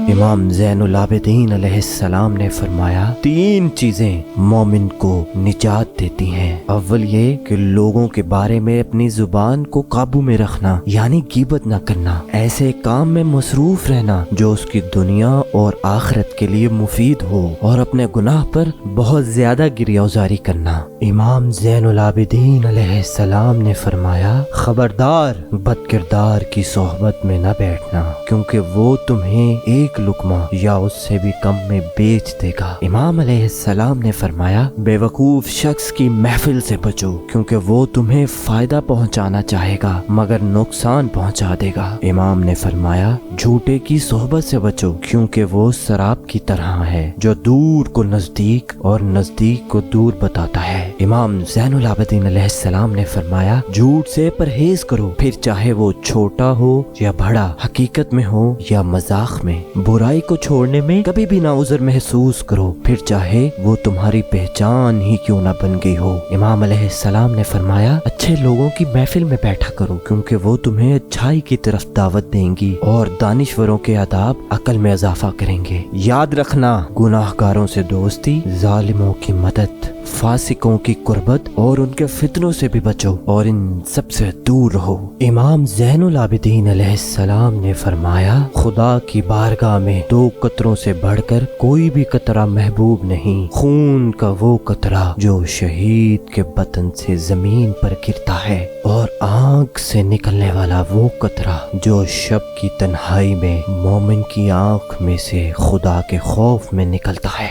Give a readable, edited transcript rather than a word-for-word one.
امام زین العابدین علیہ السلام نے فرمایا 3 چیزیں مومن کو نجات دیتی ہیں۔ اول یہ کہ لوگوں کے بارے میں اپنی زبان کو قابو میں رکھنا، یعنی غیبت نہ کرنا، ایسے کام میں مصروف رہنا جو اس کی دنیا اور آخرت کے لیے مفید ہو، اور اپنے گناہ پر بہت زیادہ گریہ‌وزاری کرنا۔ امام زین العابدین علیہ السلام نے فرمایا خبردار بد کردار کی صحبت میں نہ بیٹھنا، کیونکہ وہ تمہیں ایک لقمہ یا اس سے بھی کم میں بیچ دے گا۔ امام علیہ السلام نے فرمایا بے وقوف شخص کی محفل سے بچو، کیونکہ وہ تمہیں فائدہ پہنچانا چاہے گا مگر نقصان پہنچا دے گا۔ امام نے فرمایا جھوٹے کی صحبت سے بچو، کیونکہ وہ سراب کی طرح ہے جو دور کو نزدیک اور نزدیک کو دور بتاتا ہے۔ امام زین العابدین علیہ السلام نے فرمایا جھوٹ سے پرہیز کرو، پھر چاہے وہ چھوٹا ہو یا بڑا، حقیقت میں ہو یا مذاق میں۔ برائی کو چھوڑنے میں کبھی بھی نہ عذر محسوس کرو، پھر چاہے وہ تمہاری پہچان ہی کیوں نہ بن گئی ہو۔ امام علیہ السلام نے فرمایا اچھے لوگوں کی محفل میں بیٹھا کرو، کیونکہ وہ تمہیں اچھائی کی طرف دعوت دیں گی اور دانشوروں کے آداب عقل میں اضافہ کریں گے۔ یاد رکھنا گناہ گاروں سے دوستی، ظالموں کی مدد، فاسقوں کی قربت اور ان کے فتنوں سے بھی بچو اور ان سب سے دور رہو۔ امام زین العابدین علیہ السلام نے فرمایا خدا کی بارگاہ میں 2 قطروں سے بڑھ کر کوئی بھی قطرہ محبوب نہیں، خون کا وہ قطرہ جو شہید کے بدن سے زمین پر گرتا ہے، اور آنکھ سے نکلنے والا وہ قطرہ جو شب کی تنہائی میں مومن کی آنکھ میں سے خدا کے خوف میں نکلتا ہے۔